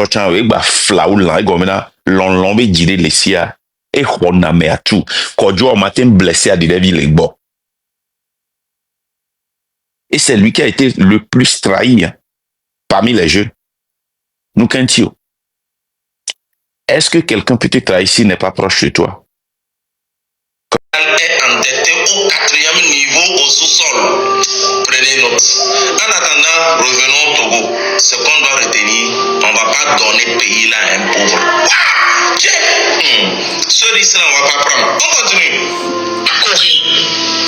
tochan we gba flaou lan gomena lon lon be jide lesia e khona me atu kojo matin blessé à Dilevi Legbo. Et c'est lui qui a été le plus trahi parmi les jeunes. Nous qu'un-tio. Est-ce que quelqu'un peut te trahir s'il n'est pas proche de toi? Est endetté au 4e niveau au sous-sol. Prenez note. En attendant, revenons au Togo. Ce qu'on doit retenir, on ne va pas donner le pays là à un pauvre. Ce risque-là, on ne va pas prendre. On continue. Corée,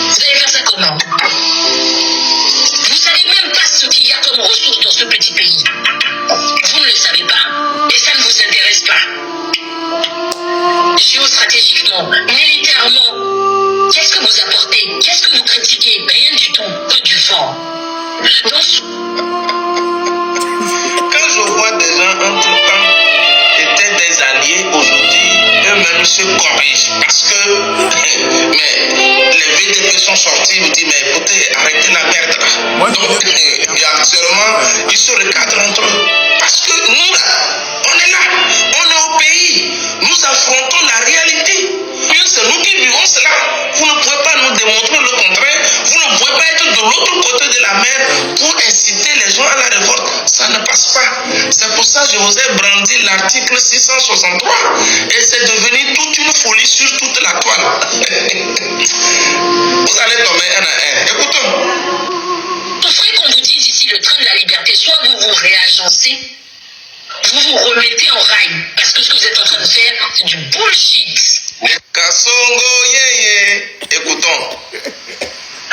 vous allez faire ça comment? Vous ne savez même pas ce qu'il y a comme ressources dans ce petit pays. Vous ne le savez pas. Et ça ne vous intéresse pas. Géostratégiquement, militairement, qu'est-ce que vous apportez? Qu'est-ce que vous critiquez? Rien du tout, que du vent. Quand je vois des gens en tout temps étaient des alliés aujourd'hui, eux-mêmes se corrigent parce que mais les VDP sont sortis, vous disent mais écoutez, arrêtez la merde là. Donc et actuellement, ils se recadrent entre eux. Parce que nous là, on est là, on est au pays, nous affrontons la réalité. C'est nous qui vivons cela. Vous ne pouvez pas nous démontrer le contraire. Vous ne pouvez pas être de l'autre côté de la mer pour inciter les gens à la révolte. Ça ne passe pas. C'est pour ça que je vous ai brandi l'article 663. Et c'est devenu toute une folie sur toute la toile. Vous allez tomber un à un. Écoutons. Il faudrait qu'on vous dise ici le train de la liberté. Soit vous vous réagencez, vous vous remettez en rail. Parce que ce que vous êtes en train de faire, c'est du bullshit. Kasongo, écoutons.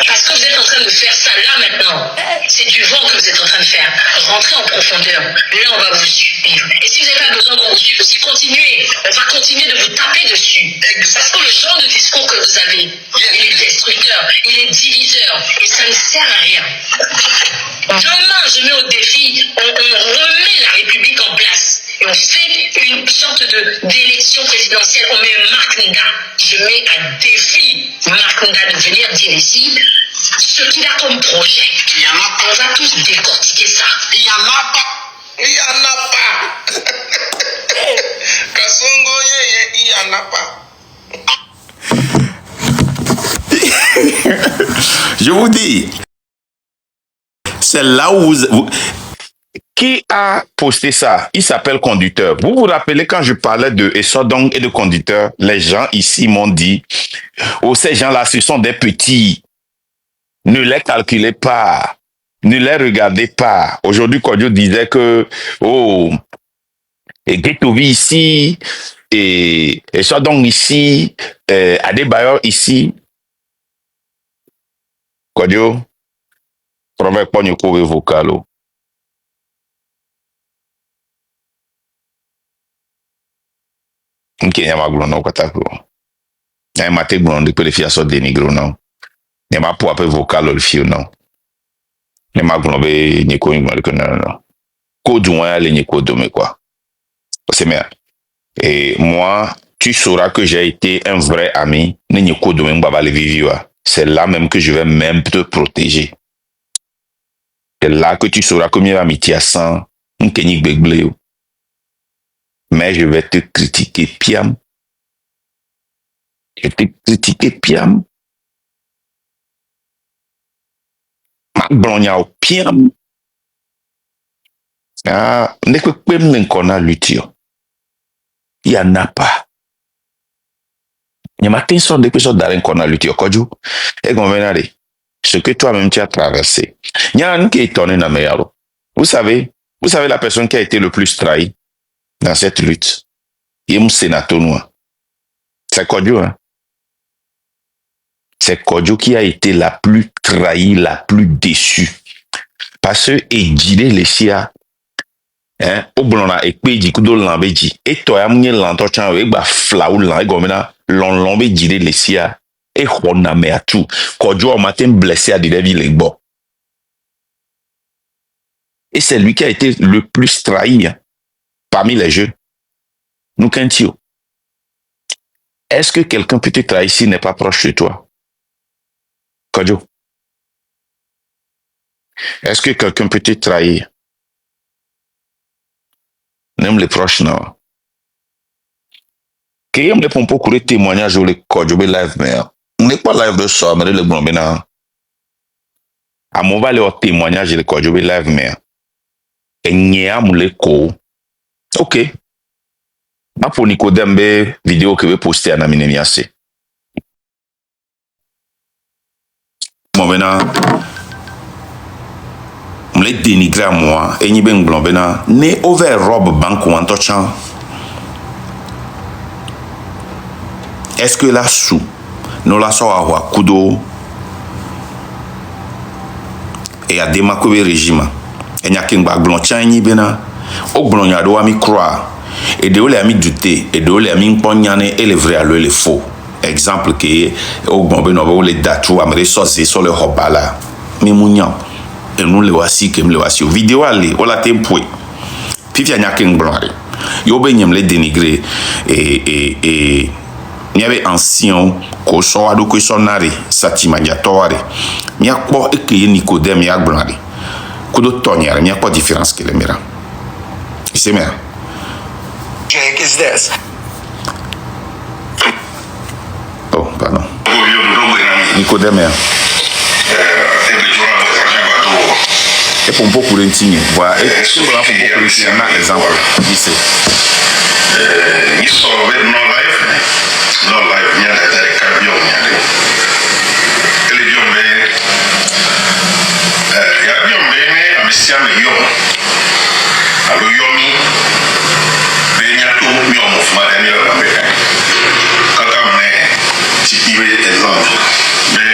Parce que vous êtes en train de faire ça là maintenant. C'est du vent que vous êtes en train de faire. Rentrez en profondeur. Là, on va vous suivre. Et si vous n'avez pas besoin qu'on vous suive aussi, continuez. On va continuer de vous taper dessus. Parce que le genre de discours que vous avez, il est destructeur, il est diviseur. Et ça ne sert à rien. Demain, je mets au défi, on remet la République en place. Et on fait une sorte d'élection présidentielle. On met Marc Nda. Je mets à défi Marc Nda de venir dire ici ce qu'il a comme projet. Il y en a pas. On va tous décortiquer ça. Il y en a pas. Il y en a pas. Kasongo, il y en a pas. Je vous dis, c'est là où vous... Qui a posté ça? Il s'appelle Conducteur. Vous vous rappelez quand je parlais de Essodong et de Conducteur, les gens ici m'ont dit, oh, ces gens-là, ce sont des petits. Ne les calculez pas. Ne les regardez pas. Aujourd'hui, Kodjo disait que, oh, et Getovi ici, et Essodong ici, Adebayor ici. Kodjo, proverbe Ponyoko vocalo. Nke nyama glono katako. Nyama te glono de pele fia so denigro no. Nyama po ape vocal le fio no. Nyama glono be nyeko ngwa ke no. Ko duwa le nyeko dome quoi. C'est bien. Et moi, tu sauras que j'ai été un vrai ami. Ne nyeko dome ngba le viviwa. C'est là même que je vais même te protéger. C'est là que tu sauras que mes amitiés à 100 nkeni gbegble. Mais je vais te critiquer, Piam. Je vais te critiquer, Piam. Ma blogna au Piam. Ah, ne peut pas me connaître l'utile. Il y en a pas. Il y a matin sur des personnes d'arrêt qu'on a l'utile. Kodjo, et gouverneur, ce que toi-même tu as traversé. Il y a un qui est étonné dans mes yaro. Vous savez la personne qui a été le plus trahi dans cette lutte. Il est un sénateur noir. C'est Kodjo, hein. C'est Kodjo qui a été la plus trahie, la plus déçue. Parce que Ejide Lesia, hein, au blona et pédi kudo lambeji. Et toi, amnye lanto chan we ba flaou lan gomena lon lombe Ejide Lesia. Et khona me atu. Kodjo au matin blessé à Dilevi Legbo. Et c'est lui qui a été le plus trahi hein, parmi les jeunes. Nous qu'un-tio. Est-ce que quelqu'un peut te trahir s'il n'est pas proche de toi? Kodjo. Est-ce que quelqu'un peut te trahir même les proches non. Que yam le pompo kure témoignage ou les codes ou live mais on n'est pas live de ça mais le bon bena a mon va le témoignage les codes ou live mais et nya mule ko ok ma pour Nicodème be vidéo que we poster na minemi assez bon bena on les dénigrer à moi et ni ben blon bena ne over robe banque ou entochan. Est-ce que la sous nous la so à kudo et a démakobe régime et nya king ba blon chani bena o blon ya do ami croire et de ole ami douter et de ole ami ponyane et le vrai à le faux exemple que o bon beno ba ole datu amre so sur le hobala mi munya et nous le voici que me le voici vidéo aller o la tempo puis nya king blon yo be nyem le dénigrer et il y avait ancien ko so ado ko sonare satima jatore mi akpo eke Nicodème ya blonari ko do tonyare mi akpo différence que le mira c'est bien Jake is this oh pardon Nicodème ya et pour beaucoup de signes voilà et si on va pour beaucoup de signes un exemple ici il sauve no life nyanda tare kabio nyande ele biombe ya biombe ne amisia me yo alo yomi be nyato mi omo fuma de mi la be kaka me tipiwe exemple be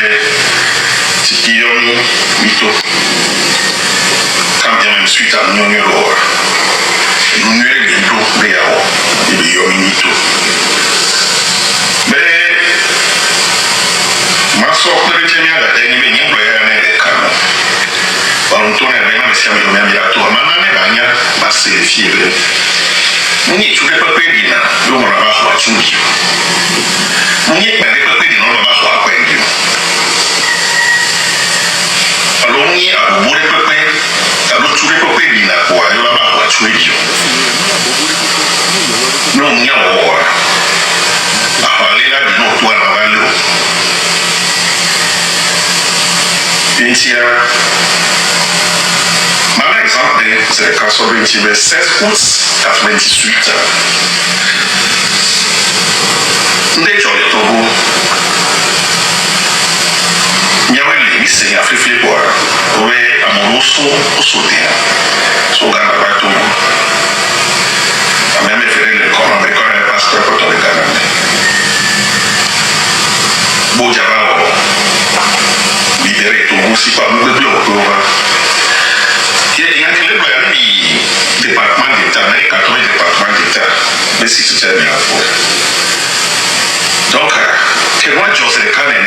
tipi yomi mito quand bien même suite à nyonyo lo nyonyo le do be yawo be yomi mito so kuri tenya da deni be nyimbo ya ne le kama baruntone be na sia mi ya to mana ne banya base fiele munyi chuke pa pe dina do mo ba ho chuki munyi pa le pa pe dina no ba ho akwa ndio alongi abure pa pe alo chuke pa pe dina ko ayo ba ho chuki no nya wo ahalila dino to na balo Mon exemple, c'est le cas sur le 16 août 98. Ndé Jolly Togo. Nyawé les c'est un flip pour ouais amoroso au soutien. Sur Ghana pas Togo. A même fait le corps américain et pasteur pour le Ghana. Bojaba libéré Togo si pas nous le bloc. Il y a que le département d'État, mais 80 départements d'État, mais si tout est bien fait. Donc, que moi, José Kané,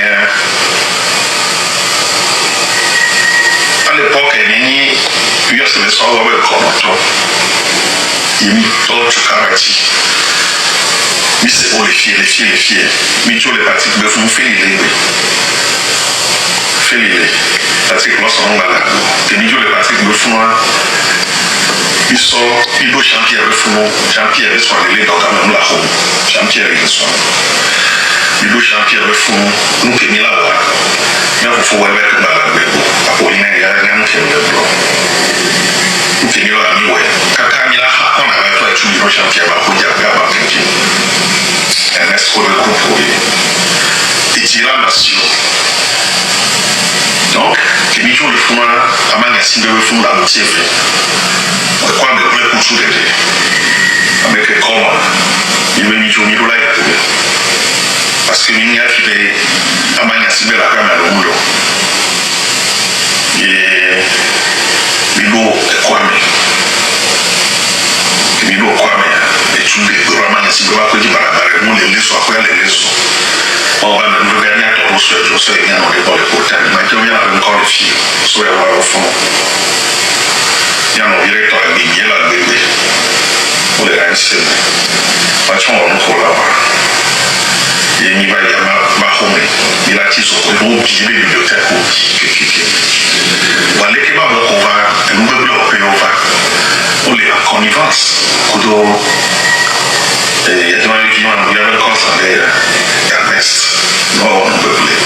à l'époque, il y a ce soir, on va le commenter. Il y a tout le caractère. Mais c'est pour les filles. Mais tous les partis me font faire les parce que lorsqu'on va là, les milieux de partis me font ils sont ils doivent Jean-Pierre soit les dans quand même la home Jean-Pierre soit ils doivent Jean-Pierre nous qui mis là mais il faut voir avec la bebo Apollinaire il y a rien qui est le blanc nous qui mis là mi ouais quand il a on a pas tout le Jean-Pierre va pour dire gaba quelqu'un un escroc de couple et tirer la nation. Donc, que nous jouons le fond à manière si nous faisons la moitié. On croit que nous pouvons tout aider. Avec les communs, il veut nous jouer là. Parce que nous avons fait à manière si la caméra au monde. Et nous avons quoi mais nous avons quoi mais et tout les manière si nous avons fait des nous les laissons après les laissons. On va nous gagner à ton reçu, je sais bien dans les balles pour terminer. Mais il y a encore les filles, sur les voies au fond. Il y a un directeur qui est là, le bébé. Pour les gagner, c'est. Pas de chance, on nous colle là-bas. Et il va y avoir home ni la ti so ko bo bi le bibliothèque ko keke wa le ke ba mo ko va en bibliothèque o va o le en connivence kudo il y a des qui ont bien le constaté Ernest non on peut plus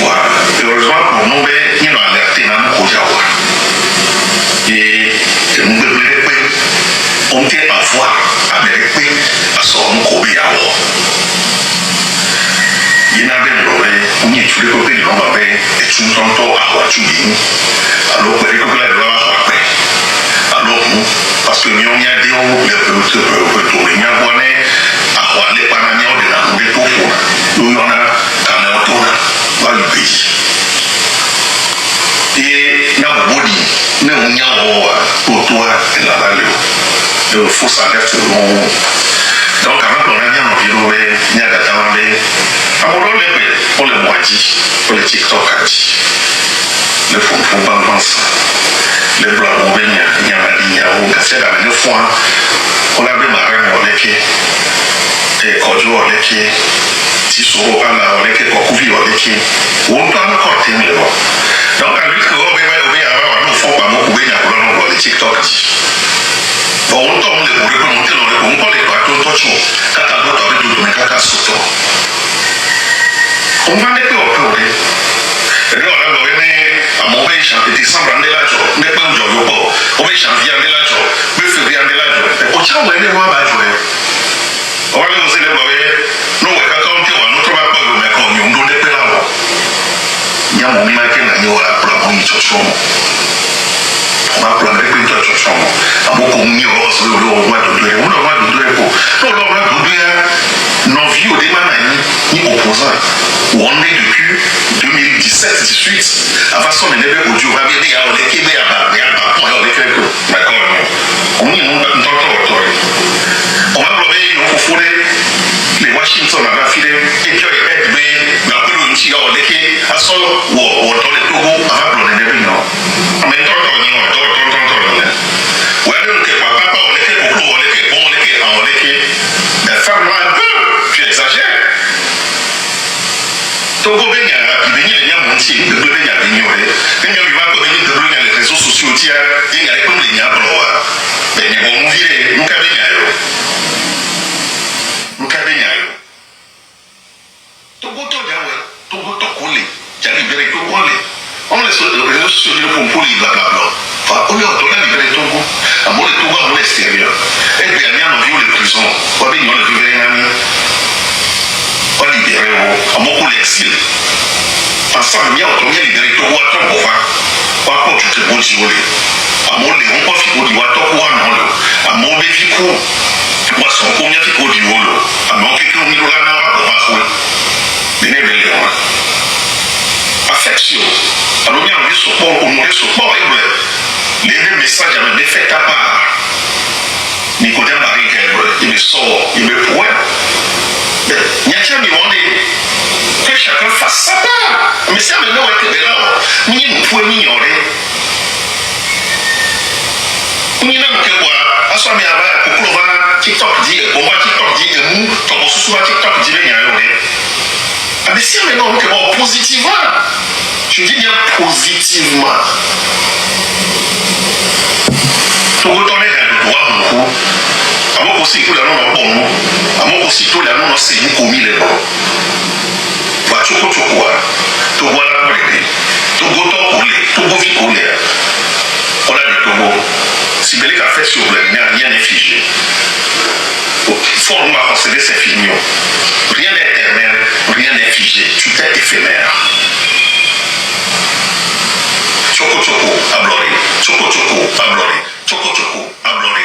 voilà heureusement pour nous mais il nous a alerté dans le Kojawa et nous peut plus on tient à voir avec lui à son Kobiawa il n'a pas de on y est tous les copains on va faire et tout le temps à voir tout bien alors que les copains là alors parce que nous y a des retourner n'y a pas à voir les panamiens de la nouvelle pour nous on a quand on tourne dans le pays et n'a pas body mais on y a pour toi et la valeur il faut s'arrêter donc avant qu'on ait bien environ n'y a pas d'attendre pour les moitiés pour les TikTok le fond les blancs vont venir, il y a la ligne, on casse la même fois, on a bien marré, on est qui, et quand je vois les qui, si souvent on est qui, on couvre les qui, on doit encore tenir. Donc, à lui, on va nous faire pas beaucoup de gens les TikTok. Bon, on tombe les bourrés, on monte on prend les bateaux, quand on doit avec tout, mais quand on saute. On va mettre au peu, et là, on va venir à mauvais chanter décembre en délajo, n'est pas un jour, on va janvier en délajo, mais février en délajo. Au tient, on va aller voir ma journée. On va aller aux élèves, nous, on va compter, on va nous trouver pas, mais quand on nous n'est pas là. Il y a mon image qui n'a pas pour la bonne chose. On va prendre les prix de chose. À mon commis, on va se le voir de deux. On va de deux pour. Non, on va de deux. Non, vie au débat, ni opposant. On est depuis 2017-18. À façon, on est au Dieu, on va bien dire, on est Québec, on est quelque chose. D'accord, on y est, on va promener, on va fouler les Washington, on va filer, et puis, mais la plus aussi, on est qui, à son, ou dans les Togo, on va promener des gens. Mais tant qu'on y est, ou alors, on est papa, on est qui, on est qui, mais femme-là un peu, tu exagères. Togo ben ya ibeni le nya monti de ben ya ben yore ben ya viva ko ben de ben ya les réseaux sociaux tia ben ya ko le nya blowa ben ni bon vire nunca ben ya yo Togo to ya we Togo to kole ja libéré Togo on les réseaux sociaux pour poli bla bla bla fa on est dans la libéré Togo à mon Togo à l'extérieur et bien ya no vio les prisons on ben yo le libéré nami on libéré à mon l'exil ensemble il y a autant de libéré Togo à ton bova on a tu te bon jiolé à mon les on pas fico di wato ko non le à mon be fico moi son combien fico di wolo à mon que on miro là na ko va ko bene bele affection alors bien on support on nous support les messages à me fait à part Nicodème Marie il me sort il me pourrait il y a qui que chacun fasse sa part. Mais si on est là, nous pouvons ignorer. Nous n'avons que quoi. À ce moment-là, pour qu'on va TikTok dit, on va TikTok dit, et nous, on va souvent TikTok dit, mais mais si on est là, que positivement, je dis bien positivement. Tout retourner dans le droit, beaucoup. À mon aussi, tout le monde est bon. À mon aussi, tout le monde c'est nous commis les bons. Voilà, tu vois, tu vois la colère, tu vois ton colère, tu vois vite colère. On a dit Togo. Si Bélé a fait sur le rien n'est figé. Forme à concéder ces fignon. Rien n'est éternel, rien n'est figé. Tout est éphémère. Choco, abloré. Choco, abloré. Choco, abloré.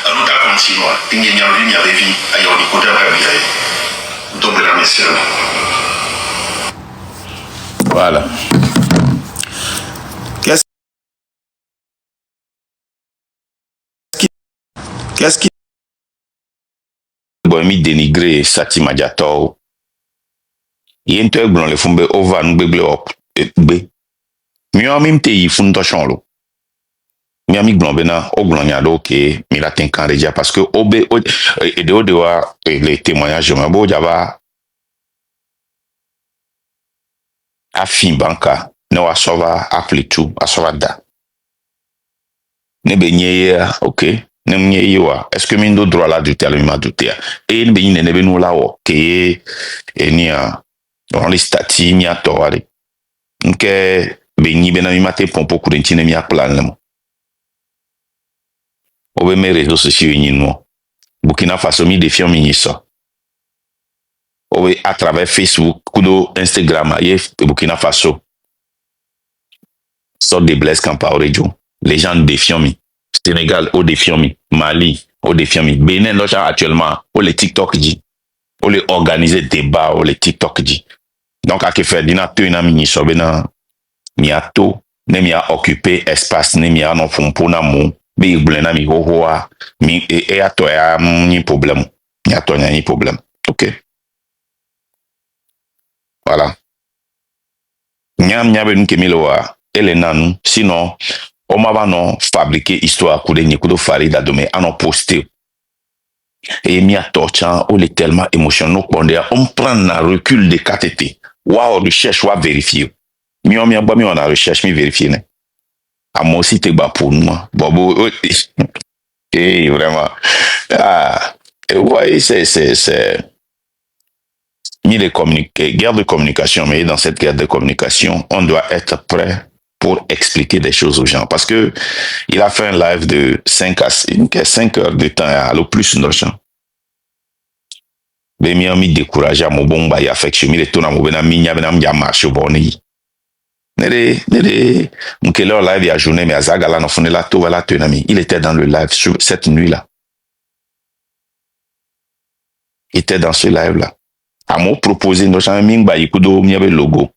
Alors, tu as continué. Il n'y a rien, il y avait vie. Aïe, on y connaît la vie. Donc, la mission. Voilà. Qu'est-ce qui bon mi dénigrer Sati Madiator y ento egbon le fumbe over ngbegle op be mi o mi mte yi fun to chon lo mi ami gblɔm bena o gblɔ nya ɖewo ke mi la te kan ɖe dzia parce que ɖewo le témoignage me bo dzava afi banka ne woasɔ va aƒli tu asɔ va da ne be nye yea ok ne nye ye wa est ce que mi do droit la dute alo mi ma dutea eye ne be nyi nene be nu la wɔ ke ye enia dans les stati mi atɔ wa de nke be nyi bena mi ma te pɔnpo ku de ŋti ne mi akpla le mo o be me réseaux sociaux nyi nu Burkina Faso mi defiant mi nyi sɔ o be à travers Facebook kudo Instagram ye Burkina Faso sort de Blaise Compaoré les gens défiant mi Sénégal au défiant mi Mali au défiant mi Bénin là actuellement au les TikTok dit au les organiser débat au les TikTok dit donc à que faire dina to ina mi so bena mi ato ne mi a occupé espace ne mi a no fumpo na mu be igbule na mi hohoa mi ato ya ni problème mi ato nya ni problème ok voilà nyam nyabe nke mi lo wa ele nanu sinon on m'a non fabriqué histoire kude ni kudo farida dome anon posté et mi a torchan on est tellement émotionnel on prend un recul de KTT waouh recherche wa vérifier mi on a recherche mi vérifier ne à moi aussi te ba pour nous bobo et vraiment ah et ouais c'est ni les guerre de communication mais dans cette guerre de communication on doit être prêt pour expliquer des choses aux gens. Parce que il a fait un live de 5 heures de temps, à le plus de gens. Mais il m'a découragé à mon bon bail affection, il est tout dans mon bena minya bena m'ya marche au boni. Nere m'kele au live ya journée mais azagala no fonela to wala tenami. Il était dans le live cette nuit-là. Il était dans ce live-là. À mon proposé no jamais ming ba ikudo m'ya be logo.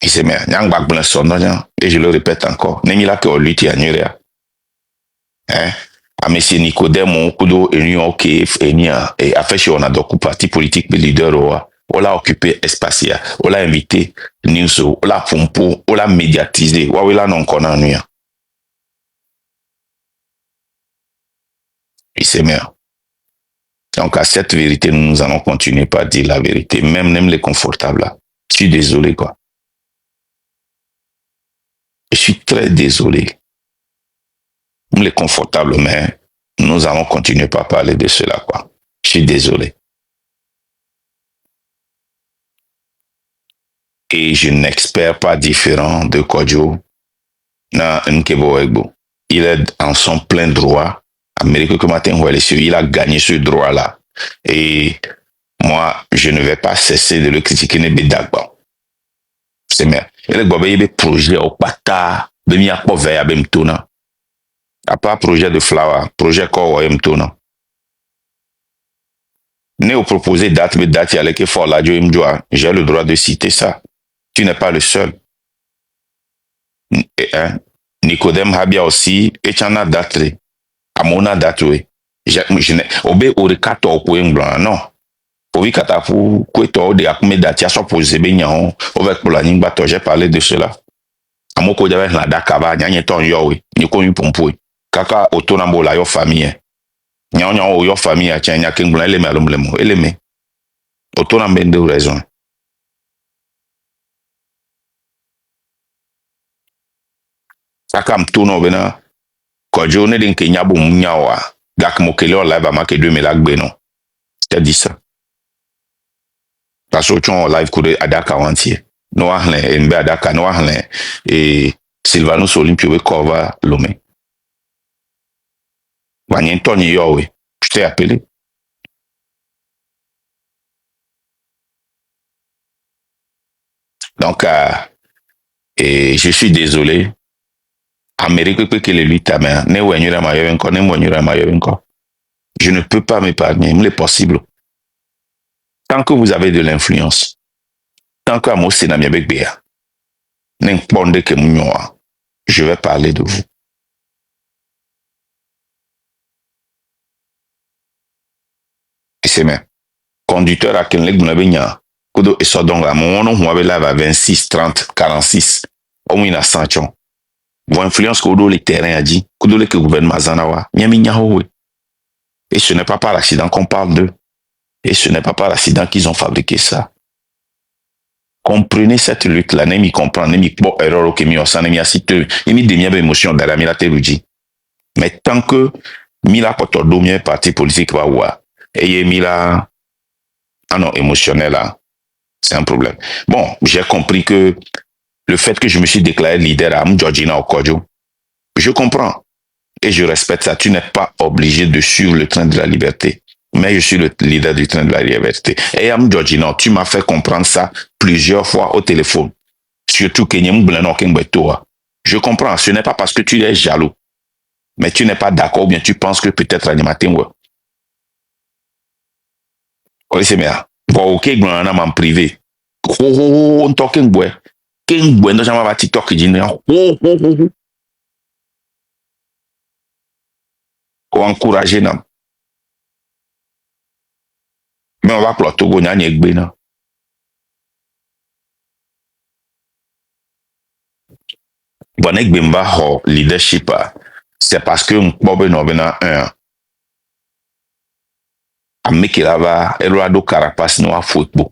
Il s'est mis et je le répète encore. N'est-il là que on lutte à Nuria? Hein? À monsieur Nicodème, on kudo union ok et a fait chez on a donc parti politique mais leader on l'a occupé espace on l'a invité news on l'a pompo on l'a médiatisé ouais là non qu'on a nuya. Il s'est mis. Donc à cette vérité nous allons continuer par dire la vérité même les confortables là. Je suis désolé quoi. Je suis très désolé. Les confortables, mais nous allons continuer par parler de cela, quoi. Je suis désolé. Et je n'espère pas différent de Kodjo na Nkebo Egbo. Il est en son plein droit. Amérique que matin, il a gagné ce droit-là. Et moi, je ne vais pas cesser de le critiquer. C'est bien. Il y a des projets au pata, il y a des projets à Bemtona. À part projet de Flower, projet quoi Mtona. Ne au proposer date, mais date, il y a les fort là, j'ai le droit de citer ça. Tu n'es pas le seul. Nicodème Habia aussi, et tu en as date. À mon date, oui. Je n'ai obé au recato au point blanc, non. Pour kata pour quoi de akme date, il y a soit posé bien, avec pour la bateau, j'ai parlé de cela. À mon côté, avec la dakaba, il y a un ton yo, oui. Ni connu pompo. Kaka autonamo la yo famille nya o yo famille a tia nya kengula ele me alomblemo ele me otona mbende raison saka mtono bena ko jone din ke nyabo munyawa gak mo kele o live amake 2000 lagbe non c'est dit ça parce que on live coup adaka wantie no ahle mbe adaka no ahle et Sylvanus Olympio we cover lomé Tony Yowe, je t'ai appelé. Donc, et je suis désolé. Amérique peut que les lui ta main. Je ne peux pas m'épargner. Il est possible. Tant que vous avez de l'influence, tant que moi c'est n'ami avec Béa, je vais parler de vous. Et c'est même. Conducteur à quel leg Kodo et so donc là, mon on avait là à 26, 30, 46. Au moins, il a 100 chons. Vos influences kodo les terrains a dit, kodo les que gouvernement zanawa, nyami nyahowe. Et ce n'est pas par l'accident qu'on parle d'eux. Et ce n'est pas par l'accident qu'ils ont fabriqué ça. Comprenez cette lutte-là, n'aimez comprendre, n'aimez pas erreur au kémio, ça n'aimez assiter, n'aimez des miens émotions dans la mila teruji. Mais tant que mila potodo mien parti politique va ouah, et mila, ah non, émotionnel là, c'est un problème. Bon, j'ai compris que le fait que je me suis déclaré leader à Mjorgina Okojo, je comprends et je respecte ça. Tu n'es pas obligé de suivre le train de la liberté. Mais je suis le leader du train de la liberté. Et à Mjorgina, tu m'as fait comprendre ça plusieurs fois au téléphone. Surtout que je comprends, ce n'est pas parce que tu es jaloux, mais tu n'es pas d'accord ou bien tu penses que peut-être animateur. Oui, c'est bien. Bon, ok, en privé. On talking boy. King boy, non, jamais va TikTok qui dit encourager nam. Mais on va pour Togo, n'y a ni egbe non. Bon, egbe mba ho leadership c'est parce que m'bobe no bena un. Ameke lava, Eduardo Carapace no a football.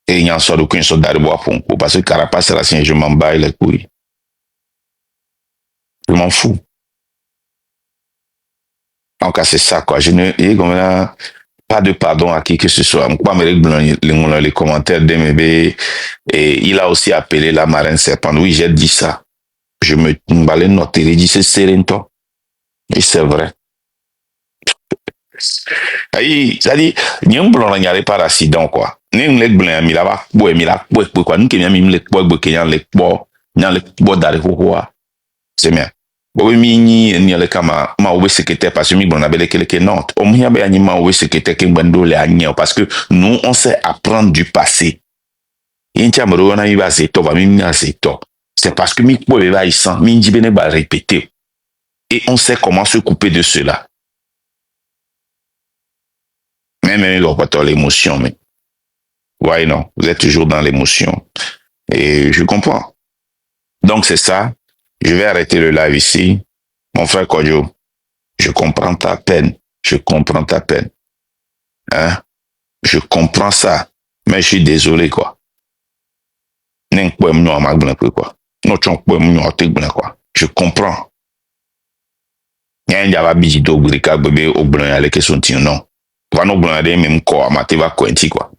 Et il y a un sort de qu'un soldat de bois pour parce que Carapace c'est la sienne, je m'en bats les couilles. Je m'en fous. Donc c'est ça quoi. Je ne et comme là, pas de pardon à qui que ce soit. Moi me les commentaires d'MB et il a aussi appelé la marraine serpent. Oui, j'ai dit ça. Je me balais noter, il dit c'est Serento. Et c'est vrai. Aïe, ça dit, n'y a un blanc n'y a pas d'accident quoi. N'y a un leg blanc mi la va boy mi la boy quoi. Nous qui n'y a mi leg boy qui n'y a leg boy n'y a leg boy d'aller quoi. C'est bien. Bon, ni le kama ma oué secrétaire parce que mi bon abele quelque non. On m'y a bien ni ma oué secrétaire qui bando le agneau parce que nous on sait apprendre du passé. Intia moro na mi va zeto va mi na zeto. C'est parce que mi poe va y sans mi ndibene va répéter. Et on sait comment se couper de cela. Même l'émotion, mais ouais non, vous êtes toujours dans l'émotion. Et je comprends. Donc c'est ça. Je vais arrêter le live ici. Mon frère Kodjo, je comprends ta peine. Je comprends ta peine. Hein? Je comprends ça. Mais je suis désolé, quoi. Quoi. Je comprends. Il y a un diava bijido brika bébé au blanc avec son tien, non. Va nous blanc même quoi, maté va cointi, quoi.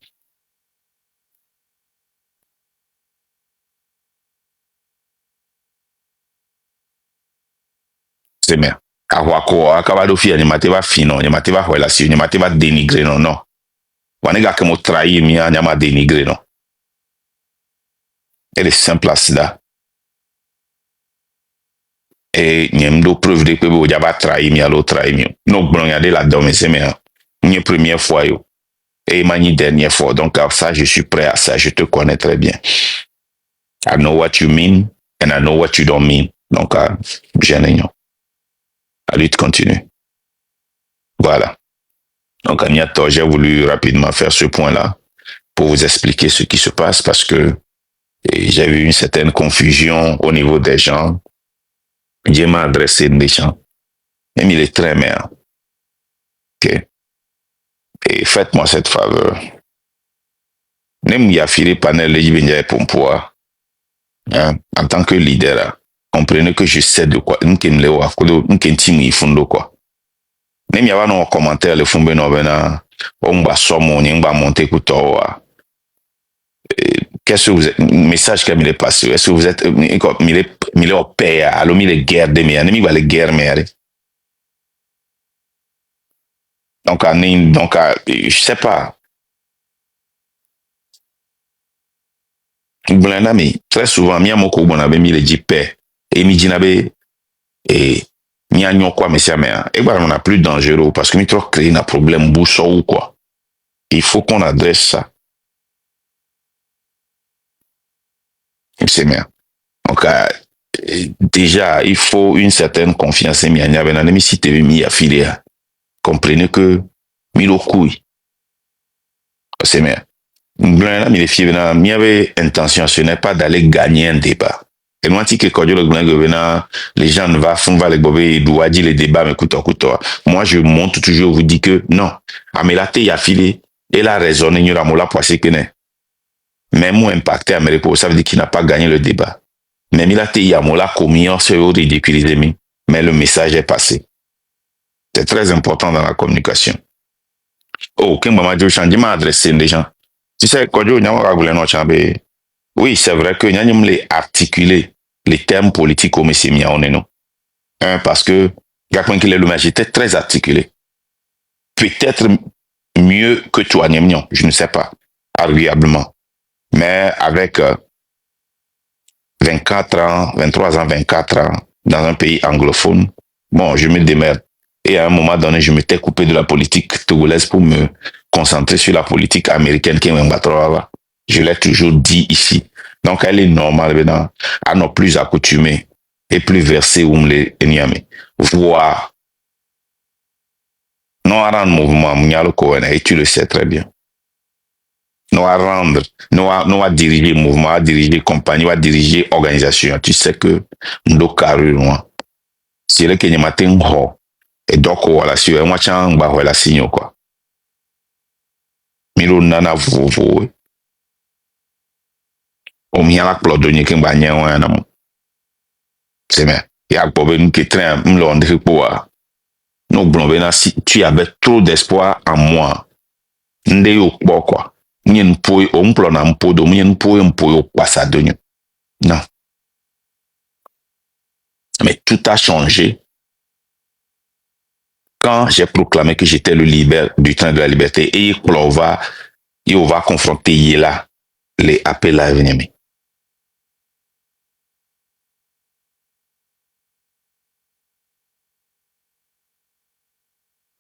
C'est bien. Awako, akabado fi animate va fino, animate va relation, animate va dénigrer, non, non. Wanega que mo trahir mi anyama dénigrer, non. Elle est simple à cela. Et nyemdo preuve de que vous avez trahi mi alo trahi mi. Non, bon, regardez là-dedans, mais c'est bien. Une première fois, yo. Et une dernière fois. Donc, ça, je suis prêt à ça. Je te connais très bien. I know what you mean and I know what you don't mean. Donc, bien aignan. À lui de continuer. Voilà. Donc, Agnato, j'ai voulu rapidement faire ce point-là pour vous expliquer ce qui se passe parce que j'ai eu une certaine confusion au niveau des gens. Dieu m'a adressé des gens. Même il est très mère. Ok. Et faites-moi cette faveur. Même y a filé panel les pour pouvoir, hein, en tant que leader, comprenez que je sais de quoi. Nous qui me le quoi. Même y a un commentaire le fumbe no bena, on va somme, on va monter couteau. Qu'est-ce que vous êtes, message qu'il est passé, est-ce que vous êtes, il est au pays, alors il est guerre de mer, il va les guerre mer. Donc, je sais pas. Blanami, très souvent, mi amoko bonabe mi le dit paix. Et mi dinabe, et mi agnon quoi, monsieur, mais, et voilà, on a plus dangereux parce que mi trop créer un problème bousso ou quoi. Il faut qu'on adresse ça. C'est bien. Donc, déjà, il faut une certaine confiance. Mais si tu es mis à filer, comprenez que, mi lo couille. C'est bien. Mais les filles, il y avait intention, ce n'est pas d'aller gagner un débat. Et moi, si que quand je le les gens ne va les bobés, ils doivent dire les débats, mais écoute. Moi, je montre toujours, vous dis que non. Amelate, il a filé, et a raisonné, il y aura mola poissé que n'est. Même moi, impacté Amérique, ça veut dire qu'il n'a pas gagné le débat. Mais il a été, il y a mola commis, on se ridiculisé, mais le message est passé. C'est très important dans la communication. Oh, quand maman dit, je m'a adressé les gens. Tu sais, quand je dis, oui, c'est vrai que nous les articuler les termes politiques comme c'est mis en non. Parce que j'étais très articulé. Peut-être mieux que toi, je ne sais pas, arguablement. Mais avec 24 ans, 23 ans, 24 ans, dans un pays anglophone, bon, je me démerde. Et à un moment donné, je m'étais coupé de la politique togolaise pour me concentrer sur la politique américaine qui est. Je l'ai toujours dit ici. Donc, elle est normale maintenant, à ne plus accoutumée et plus versée où les niamé. Voir. Non à rendre mouvement, et tu le sais très bien. Non à rendre, non à diriger mouvement, à diriger compagnie, à diriger organisation. Tu sais que nous carré loin. Si le Kenya matin ho, et donc voilà, si moi tiens, bah voilà signe quoi. Miro nana vovo. On m'y a la plodonnier qui m'a nié un amour. C'est bien. Il y a pas besoin que train m'londe que pour. Non, bon, si tu avais trop d'espoir en moi, ndé yo quoi. Mien poy, on plon en podo, mien poy, au passage de nous. Non. Mais tout a changé quand j'ai proclamé que j'étais le libère du train de la liberté et on va confronter là les appels à venir.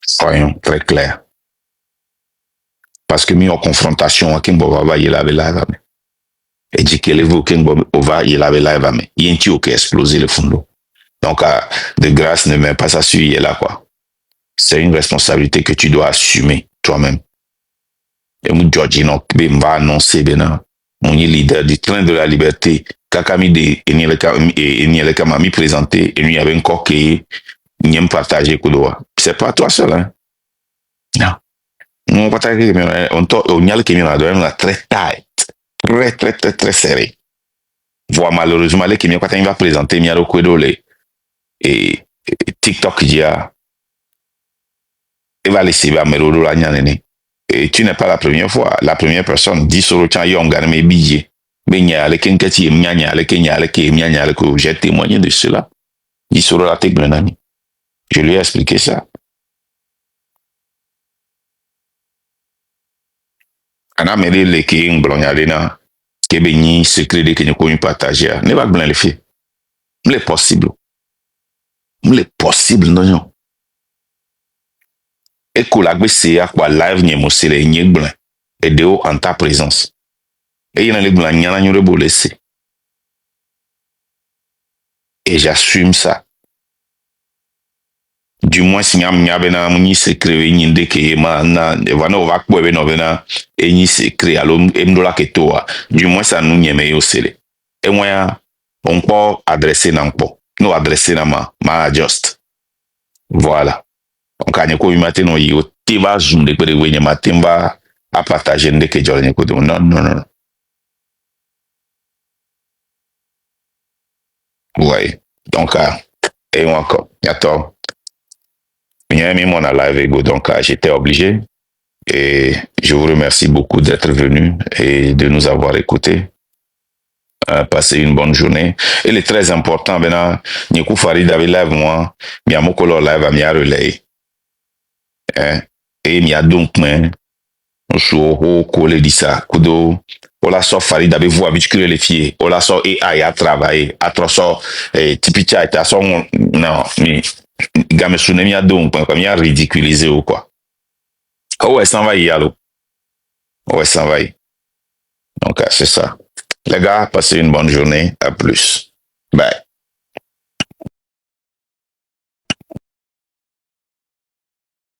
Soyons très clairs. Parce que mis en confrontation, on va y laver là. Et dit qu'elle évoque, on va y laver là. Il y a un tuyau qui a explosé le fond. Donc, de grâce, ne mets pas ça sur là, quoi. C'est une responsabilité que tu dois assumer toi-même. Et moi, Georgie, non, va annoncer, mon leader du train de la liberté, Kakami de Eniele Kamami présenté, et lui, il y avait encore qui n'y partagé Koudoua. C'est pas toi seul, hein. Non. On partage, on y a le qui est très tight, très serré. Voir malheureusement, les qui va présenter, il y a le Koudo, et TikTok, il y a, il va laisser, il va me le la nyanene. Et tu n'es pas la première fois. La première personne dit sur le champ, il y a un gars mes billets. Mais il y a les Kenkati, j'ai témoigné de cela. Dit sur la tête de ami. Je lui ai expliqué ça. Ana mêlé les qui ont blondialena, qui béni, secret de qui ne connaît pas partager. Ne va blanc les filles. Mais possible. Mais possible, non. Et que la c'est à quoi live n'y est les n'y blanc. Et de haut en ta présence. Et il y a les blancs, il y en a une beau laisser. Et j'assume ça. Du moins si nyam nyabena munyi secret nyinde ke ma na vana ovak bobe novena enyi secret alo emdola ketoa du moins ça nous nyeme yo sele et moi on peut adresser na mpo no adresser na ma adjust voilà on kanye ko imate no yo tiba zoom de pere wenye matimba a partager ndeke jolne ko non ouais donc et moi encore attends il y a mis mon live ego, donc j'étais obligé. Et je vous remercie beaucoup d'être venu et de nous avoir écoutés. Passez une bonne journée. Et le très important, maintenant, Nikou Farid avait live moi, mi a mokolo live à mi a relais. Et mi a donc, mais, on collé dit ça, kudo, on la sort Farid avait vu avec les filles, on la sort AI a travaillé, à trop sort, tipicha et à son, non, mais, game sounemi a donc, comme il a ridiculisé ou quoi. Oh, ouais, s'en va y aller. Ouais, s'en va y. Donc, c'est ça. Les gars, passez une bonne journée. À plus. Bye.